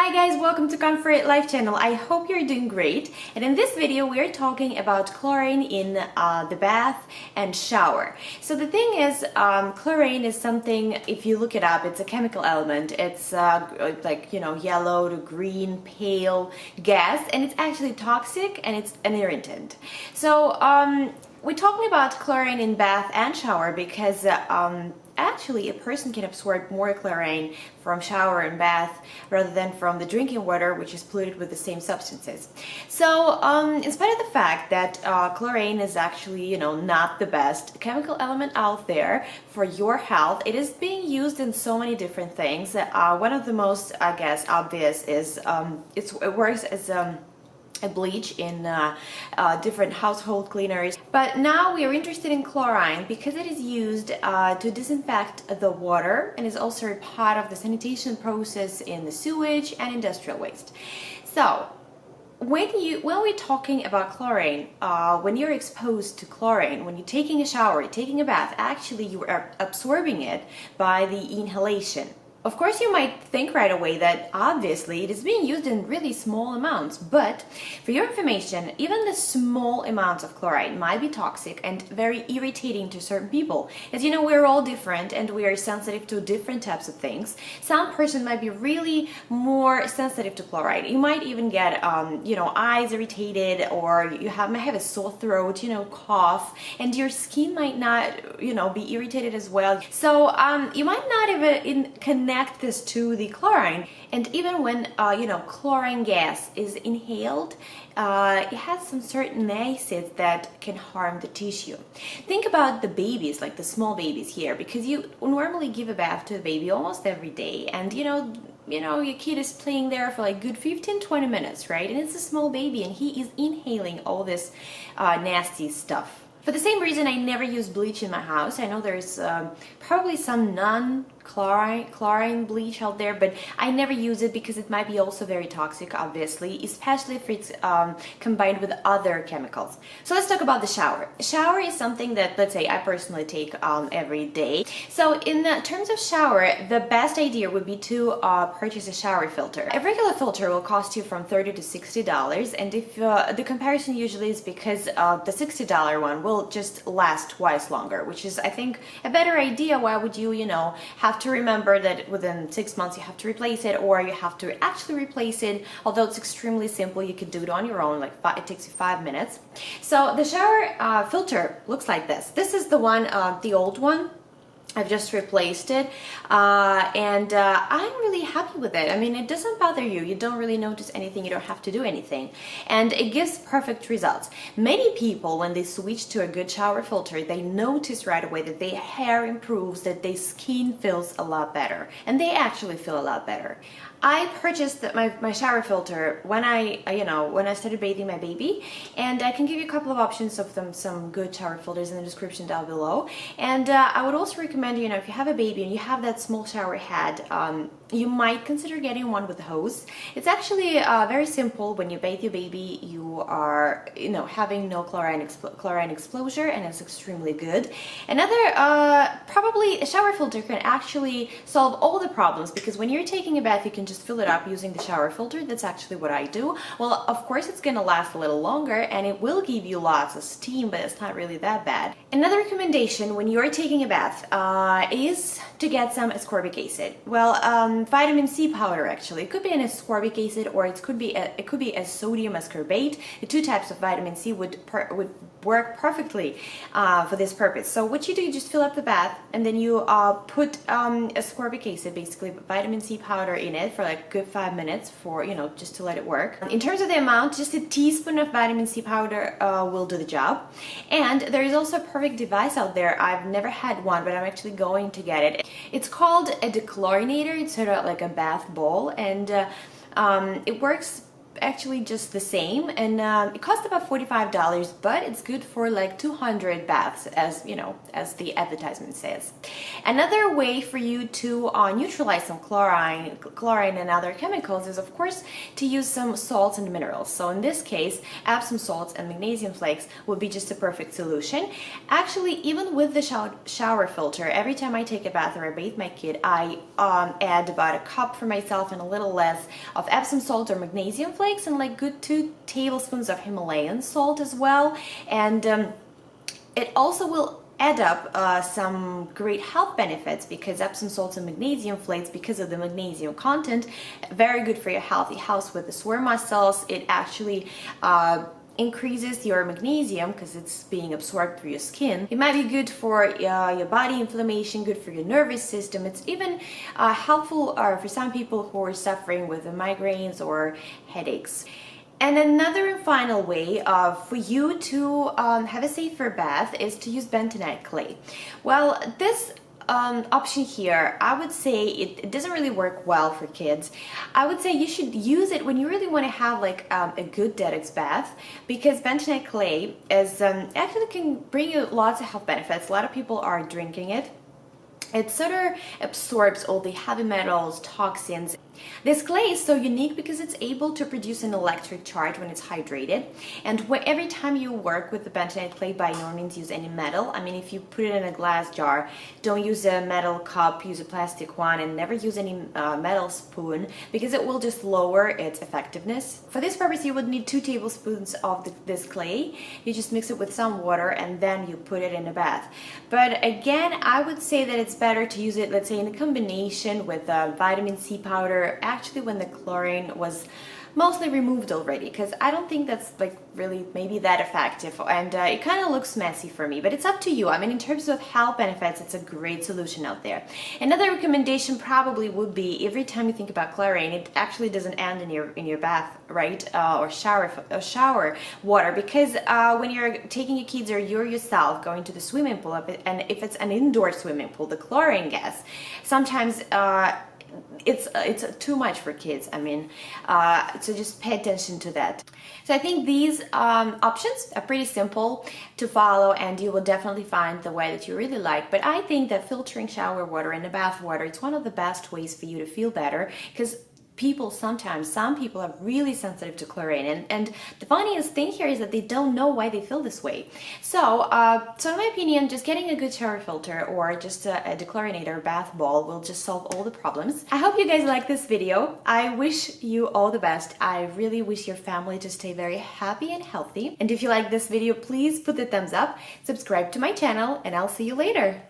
Hi guys, welcome to Comfort Life channel. I hope you're doing great. And in this video, we are talking about chlorine in the bath and shower. So the thing is, chlorine is something, if you look it up, it's a chemical element. It's yellow to green, pale gas, and it's actually toxic and it's an irritant. So we're talking about chlorine in bath and shower because actually a person can absorb more chlorine from shower and bath rather than from the drinking water, which is polluted with the same substances. So in spite of the fact that chlorine is actually not the best chemical element out there for your health, it is being used in so many different things. One of the most, I guess, obvious is it works as a bleach in different household cleaners. But now we are interested in chlorine because it is used to disinfect the water and is also a part of the sanitation process in the sewage and industrial waste. So when we're talking about chlorine, when you're exposed to chlorine, when you're taking a shower, you're taking a bath, actually you are absorbing it by the inhalation. Of course, you might think right away that obviously it is being used in really small amounts, but for your information, even the small amounts of chloride might be toxic and very irritating to certain people. As you know, we're all different and we are sensitive to different types of things. Some person might be really more sensitive to chloride. You might even get, eyes irritated, or might have a sore throat, cough, and your skin might not, be irritated as well. So you might not even connect this to the chlorine. And even when chlorine gas is inhaled, it has some certain acids that can harm the tissue. Think about the babies, like the small babies here, because you normally give a bath to a baby almost every day, and your kid is playing there for like good 15-20 minutes, right? And it's a small baby and he is inhaling all this nasty stuff. For the same reason, I never use bleach in my house. I know there's probably some non-chlorine bleach out there, but I never use it because it might be also very toxic, obviously, especially if it's combined with other chemicals. So let's talk about the shower. Shower is something that, let's say, I personally take every day. So in terms of shower, the best idea would be to purchase a shower filter. A regular filter will cost you from $30 to $60, and if the comparison usually is because the $60 one will just last twice longer, which is, I think, a better idea. Why would you, have to remember that within 6 months you have to replace it, or you have to actually replace it? Although it's extremely simple, you could do it on your own, it takes you 5 minutes. So the shower filter looks like this. This is the one, the old one. I've just replaced it, and I'm really happy with it. I mean, it doesn't bother you. You don't really notice anything. You don't have to do anything. And it gives perfect results. Many people, when they switch to a good shower filter, they notice right away that their hair improves, that their skin feels a lot better, and they actually feel a lot better. I purchased my shower filter when I started bathing my baby, and I can give you a couple of options of some good shower filters in the description down below. And I would also recommend, if you have a baby and you have that small shower head, you might consider getting one with a hose. It's actually very simple. When you bathe your baby, you are having no chlorine exposure, and it's extremely good. Another probably a shower filter can actually solve all the problems, because when you're taking a bath, you can just fill it up using the shower filter. That's actually what I do. Well, of course, it's gonna last a little longer and it will give you lots of steam, but it's not really that bad. Another recommendation when you're taking a bath is to get some ascorbic acid. Well, vitamin C powder, actually. It could be an ascorbic acid, or it could be a sodium ascorbate. The two types of vitamin C would work perfectly for this purpose. So what you do, you just fill up the bath, and then you put ascorbic acid, basically vitamin C powder, in it for like good 5 minutes for just to let it work. In terms of the amount, just a teaspoon of vitamin C powder will do the job. And there is also a perfect device out there. I've never had one, but I'm actually going to get it. It's called a de-chlorinator. It's sort of like a bath ball, and it works actually just the same, and it costs about $45, but it's good for like 200 baths, as you know, as the advertisement says. Another way for you to neutralize some chlorine and other chemicals is, of course, to use some salts and minerals. So in this case, Epsom salts and magnesium flakes would be just a perfect solution. Actually, even with the shower filter, every time I take a bath or I bathe my kid, I add about a cup for myself and a little less of Epsom salt or magnesium flakes, and like good 2 tablespoons of Himalayan salt as well. And it also will add up some great health benefits, because Epsom salts and magnesium flakes, because of the magnesium content, very good for your healthy house with the sore muscles. It actually increases your magnesium because it's being absorbed through your skin. It might be good for your body inflammation, good for your nervous system. It's even helpful for some people who are suffering with migraines or headaches. And another and final way for you to have a safer bath is to use Bentonite Clay. Well, this option here, I would say it doesn't really work well for kids. I would say you should use it when you really want to have like a good detox bath, because Bentonite Clay is actually can bring you lots of health benefits. A lot of people are drinking it. It sort of absorbs all the heavy metals, toxins. This clay is so unique because it's able to produce an electric charge when it's hydrated. And every time you work with the bentonite clay, by no means use any metal. I mean, if you put it in a glass jar, don't use a metal cup, use a plastic one, and never use any metal spoon, because it will just lower its effectiveness. For this purpose, you would need 2 tablespoons of this clay. You just mix it with some water and then you put it in a bath. But again, I would say that it's better to use it, let's say, in a combination with vitamin C powder, actually when the chlorine was mostly removed already, because I don't think that's like really maybe that effective, and it kind of looks messy for me, but it's up to you. I mean, in terms of health benefits, it's a great solution out there. Another recommendation probably would be, every time you think about chlorine, it actually doesn't end in your bath, right, or shower water, because when you're taking your kids or you're yourself going to the swimming pool, and if it's an indoor swimming pool, the chlorine gas sometimes it's too much for kids. I mean, so just pay attention to that. So I think these options are pretty simple to follow, and you will definitely find the way that you really like. But I think that filtering shower water and the bath water, it's one of the best ways for you to feel better, because some people are really sensitive to chlorine, and the funniest thing here is that they don't know why they feel this way. So in my opinion, just getting a good shower filter or just a de-chlorinator bath ball will just solve all the problems. I hope you guys like this video. I wish you all the best. I really wish your family to stay very happy and healthy. And if you like this video, please put the thumbs up, subscribe to my channel, and I'll see you later.